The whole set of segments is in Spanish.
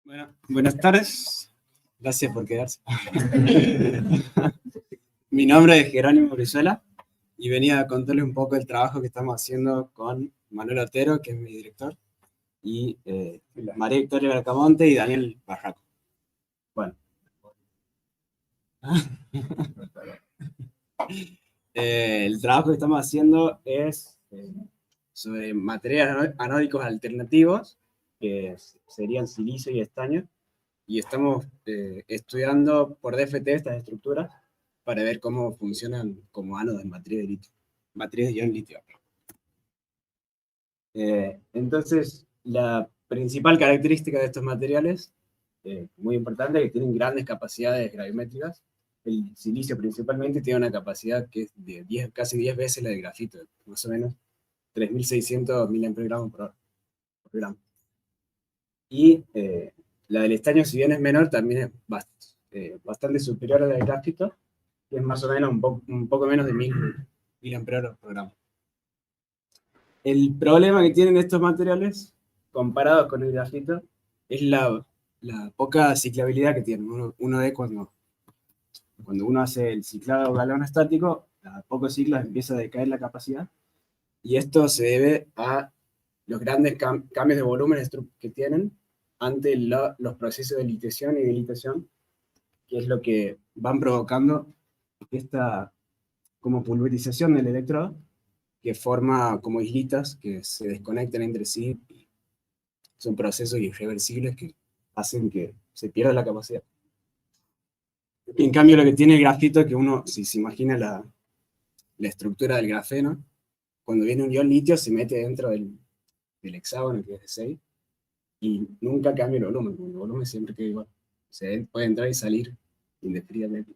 Bueno, buenas tardes. Gracias por quedarse. Mi nombre es Jerónimo Brizuela y venía a contarles un poco el trabajo que estamos haciendo con Manuel Otero, que es mi director, y María Victoria Bracamonte y Daniel Barraco. Bueno. El trabajo que estamos haciendo es sobre materiales anódicos alternativos, que serían silicio y estaño, y estamos estudiando por DFT estas estructuras para ver cómo funcionan como ánodos en baterías de litio, baterías de ion litio. Entonces, la principal característica de estos materiales, muy importante, es que tienen grandes capacidades gravimétricas. El silicio principalmente tiene una capacidad que es de casi 10 veces la del grafito, más o menos 3.600 mAh por gramo. Y la del estaño, si bien es menor, también es bastante superior a la del grafito, que es más o menos un poco menos de 1.000 mAh por gramo. El problema que tienen estos materiales, comparados con el grafito, es la poca ciclabilidad que tienen. Uno ve cuando uno hace el ciclado galvano-estático, a pocos ciclos empieza a decaer la capacidad, y esto se debe a los grandes cambios de volumen que tienen ante los procesos de litiación y dilatación, que es lo que van provocando esta como pulverización del electrodo, que forma como islitas que se desconectan entre sí. Son procesos irreversibles que hacen que se pierda la capacidad. Y en cambio, lo que tiene el grafito es que uno, si se imagina la estructura del grafeno, cuando viene un ion litio se mete dentro del hexágono, que es de 6, y nunca cambia el volumen siempre queda igual. O sea, él puede entrar y salir indefinidamente.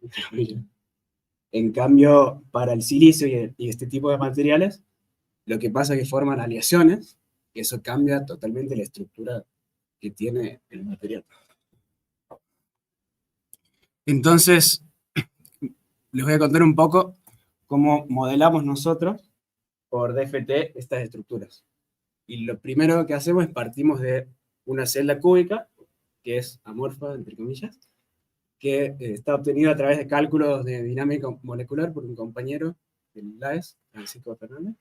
En cambio, para el silicio y este tipo de materiales, lo que pasa es que forman aleaciones, y eso cambia totalmente la estructura que tiene el material. Entonces, les voy a contar un poco cómo modelamos nosotros por DFT estas estructuras. Y lo primero que hacemos es partimos de una celda cúbica, que es amorfa, entre comillas, que está obtenida a través de cálculos de dinámica molecular por un compañero del LAES, Francisco Fernández.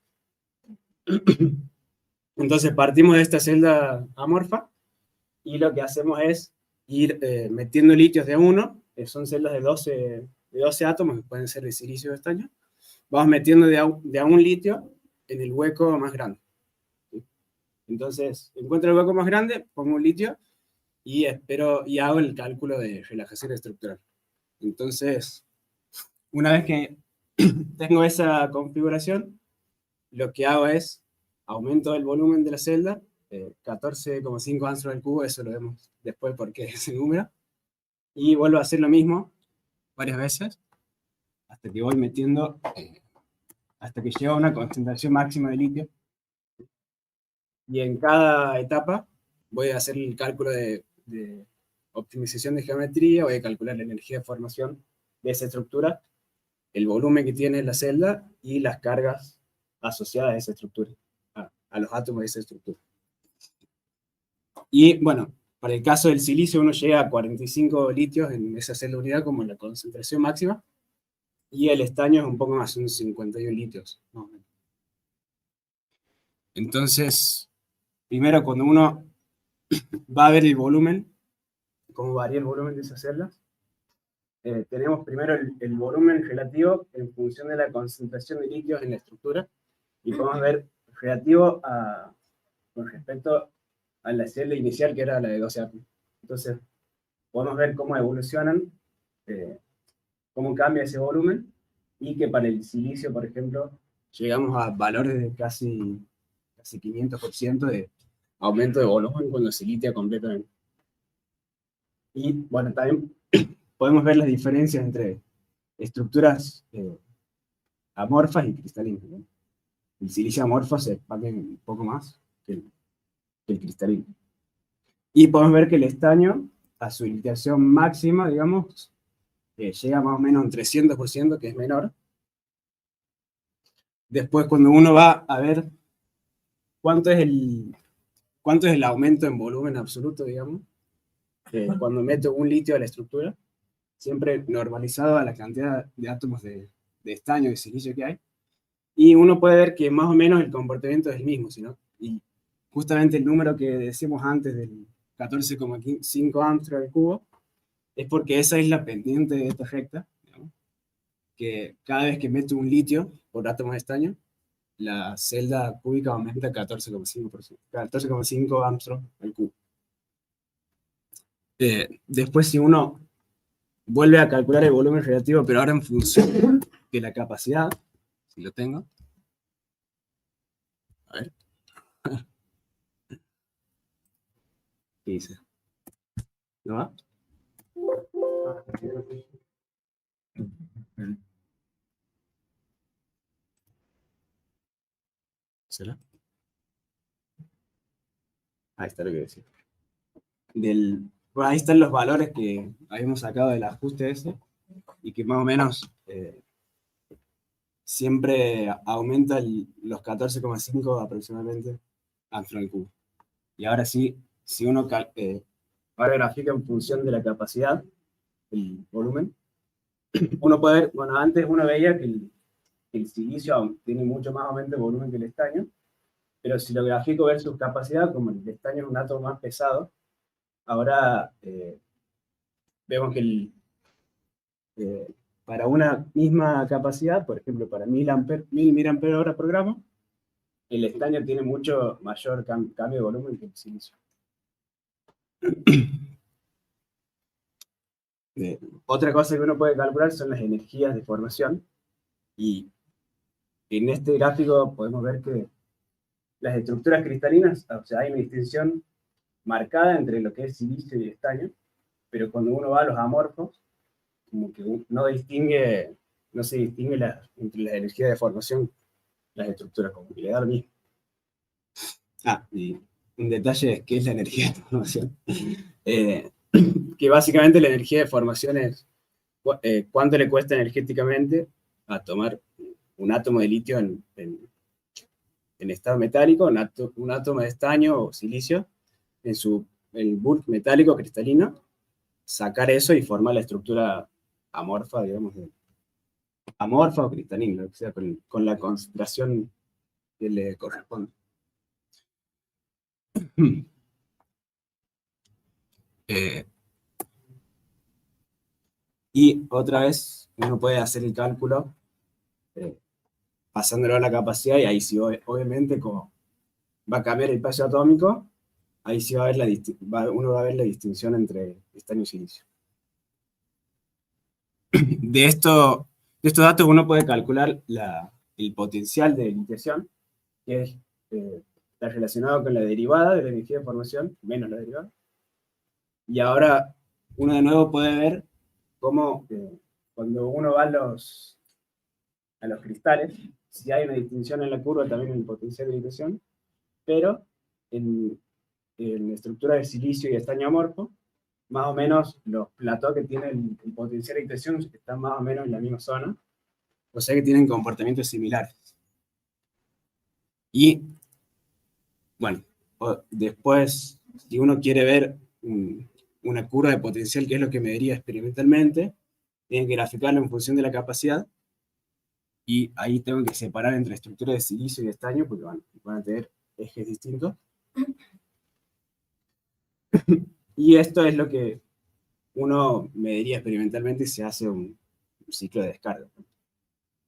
Entonces partimos de esta celda amorfa y lo que hacemos es ir metiendo litios de uno, que son celdas de 12 átomos, que pueden ser de silicio o de estaño. Vamos metiendo de a un litio en el hueco más grande. Entonces, encuentro el hueco más grande, pongo un litio y hago el cálculo de relajación estructural. Entonces, una vez que tengo esa configuración, lo que hago es aumento el volumen de la celda, 14,5 Armstrong al cubo, eso lo vemos después porque es ese número, y vuelvo a hacer lo mismo varias veces, hasta que voy metiendo, hasta que llego a una concentración máxima de litio. Y en cada etapa voy a hacer el cálculo de optimización de geometría, voy a calcular la energía de formación de esa estructura, el volumen que tiene la celda y las cargas asociadas a esa estructura, a los átomos de esa estructura. Y bueno, para el caso del silicio uno llega a 45 litios en esa celda unidad como en la concentración máxima, y el estaño es un poco más, son 51 litios. ¿No? Entonces, primero cuando uno va a ver el volumen, cómo varía el volumen de esas celdas, tenemos primero el volumen relativo en función de la concentración de litios en la estructura, y podemos ver relativo con respecto a la celda inicial, que era la de 12 átomos. Entonces, podemos ver cómo evolucionan, cómo cambia ese volumen, y que para el silicio, por ejemplo, llegamos a valores de casi 500% de aumento de volumen cuando se litia completamente. Y bueno, también podemos ver las diferencias entre estructuras amorfas y cristalinas, ¿no? El silicio amorfo se expande un poco más que el cristalino. Y podemos ver que el estaño, a su litiación máxima, digamos, llega más o menos a un 300%, que es menor. Después, cuando uno va a ver cuánto es el aumento en volumen absoluto, digamos, cuando meto un litio a la estructura, siempre normalizado a la cantidad de átomos de estaño y silicio que hay, y uno puede ver que más o menos el comportamiento es el mismo, ¿no? Y justamente el número que decíamos antes del 14,5 Armstrong al cubo, es porque esa es la pendiente de esta recta, digamos, que cada vez que meto un litio por átomo de estaño, la celda cúbica aumenta 14,5%, 14,5 Armstrong al cubo. Después, si uno vuelve a calcular el volumen relativo, pero ahora en función de la capacidad, si lo tengo, a ver, ¿qué dice? ¿No va? ¿Será? Ahí está lo que decía. Bueno, ahí están los valores que habíamos sacado del ajuste ese, y que más o menos siempre aumenta los 14,5 aproximadamente Armstrong al cubo. Y ahora sí, si uno ahora grafica en función de la capacidad, el volumen, uno puede ver, bueno, antes uno veía que el silicio tiene mucho más aumento de volumen que el estaño, pero si lo grafico versus capacidad, como el estaño es un átomo más pesado, ahora vemos que eh, para una misma capacidad, por ejemplo, para 1000 mAh por gramo, el estaño tiene mucho mayor cambio de volumen que el silicio. Otra cosa que uno puede calcular son las energías de formación, y en este gráfico podemos ver que las estructuras cristalinas, o sea, hay una distinción marcada entre lo que es silicio y estaño, pero cuando uno va a los amorfos, como que no se distingue entre las energías de formación, las estructuras, como que le da lo mismo. Y un detalle es qué es la energía de formación. Que básicamente la energía de formación es cuánto le cuesta energéticamente a tomar un átomo de litio en estado metálico, un átomo de estaño o silicio, el bulk metálico cristalino, sacar eso y formar la estructura amorfa, digamos, amorfa o cristalina, o sea, con la concentración que le corresponde. Eh, y otra vez uno puede hacer el cálculo pasándolo a la capacidad, y ahí sí, obviamente, como va a cambiar el peso atómico, ahí sí va a ver uno va a ver la distinción entre estaño y silicio. De estos datos uno puede calcular el potencial de iniciación, que está relacionado con la derivada de la energía de formación, menos la derivada. Y ahora uno de nuevo puede ver cómo cuando uno va a los cristales, si hay una distinción en la curva también en el potencial de iniciación, pero en la estructura de silicio y estaño amorfo, más o menos los platós que tienen el potencial de ignición están más o menos en la misma zona, o sea que tienen comportamientos similares. Y, bueno, después, si uno quiere ver una curva de potencial, que es lo que mediría experimentalmente, tienen que graficarlo en función de la capacidad, y ahí tengo que separar entre estructuras de silicio y estaño, porque van a tener ejes distintos. Y esto es lo que uno mediría experimentalmente si se hace un ciclo de descarga.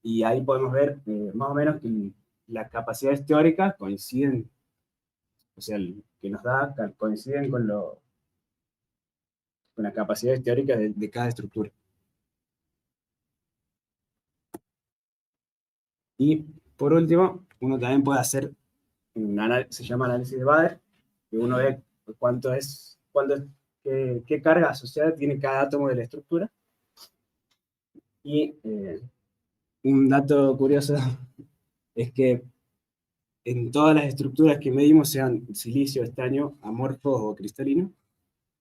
Y ahí podemos ver más o menos que las capacidades teóricas coinciden, o sea, que nos da coinciden con las capacidades teóricas de cada estructura. Y por último, uno también puede hacer se llama análisis de Bader, que uno ve qué carga asociada tiene cada átomo de la estructura. Y un dato curioso es que en todas las estructuras que medimos, sean silicio, estaño, amorfos o cristalinos,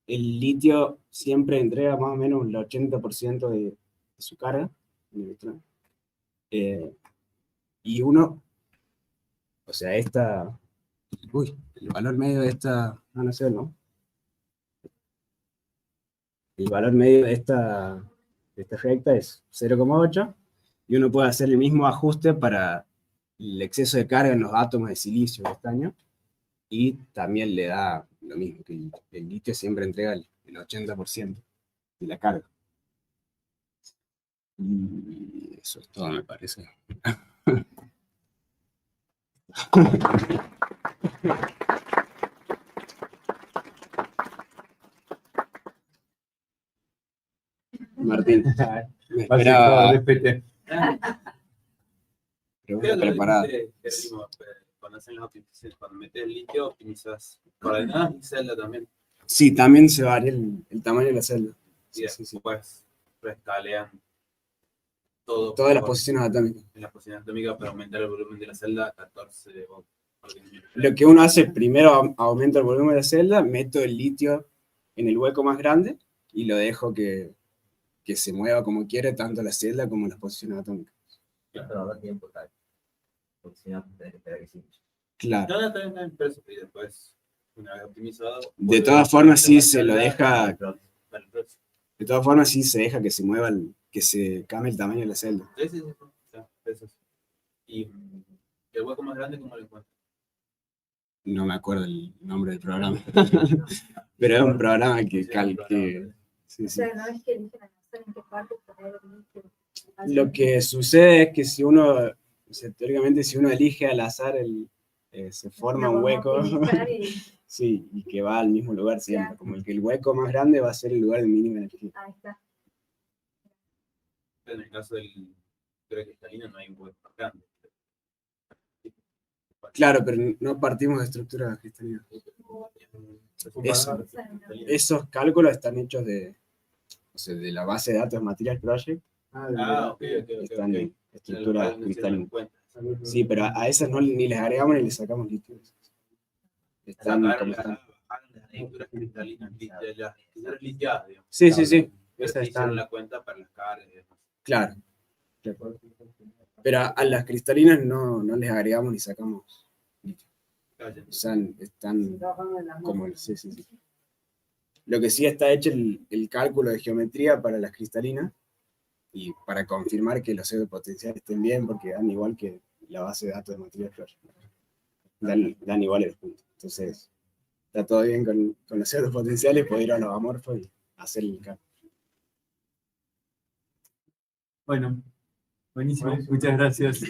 el litio siempre entrega más o menos el 80% de su carga en el electrón. Y uno, o sea, el valor medio de esta, no sé, ¿no? el valor medio de esta recta es 0,8, y uno puede hacer el mismo ajuste para el exceso de carga en los átomos de silicio y estaño, y también le da lo mismo, que el litio siempre entrega el 80% de la carga. Y eso es todo, me parece. Martín, me esperaba pregunta preparada. Cuando hacen las optimizaciones, cuando metes el litio, optimizas coordenadas y celda también. Sí, también se varía el tamaño de la celda. Y después rescalean todo. Todas las posiciones atómicas. En la posición atómica para aumentar el volumen de la celda a 14 volts. Lo que uno hace primero, aumento el volumen de la celda, meto el litio en el hueco más grande y lo dejo que se mueva como quiere, tanto la celda como las posiciones atómicas. Claro, da tiempo, tal. Porque si no, tenés que esperar que sí. Claro. No, también preso. Y después, una vez optimizado. De todas formas, sí se lo deja. De todas formas, sí se deja que se mueva, que se cambie el tamaño de la celda. Sí. O sea, eso. Y el hueco más grande, ¿cómo lo encuentras? No me acuerdo el nombre del programa. Pero es un programa que sí. O sea, no es que eligen en qué parte poner el litio. Lo que sucede es que si uno, o sea, teóricamente, si uno elige al azar, se forma un hueco. Sí, y que va al mismo lugar siempre. Claro. Como el hueco más grande va a ser el lugar de mínima energía. Ahí está. En el caso del cristalino no hay un hueco más grande. Claro, pero no partimos de estructuras cristalinas. Esos cálculos están hechos de la base de datos Material Project. Okay. Están en estructuras cristalinas. Sí, pero a esas ni les agregamos ni les sacamos litio. Están como están. Estructuras cristalinas, las litiadas, digamos. Sí. Esas hicieron la cuenta para las cargas. Claro. Pero a las cristalinas no les agregamos ni sacamos litio. O sea, están como sí. Lo que sí está hecho el cálculo de geometría para las cristalinas y para confirmar que los pseudopotenciales estén bien, porque dan igual que la base de datos de Material Project. Dan igual los puntos. Entonces, está todo bien con los pseudopotenciales, puedo ir a los amorfos y hacer el cálculo. Bueno, buenísimo. Muchas gracias.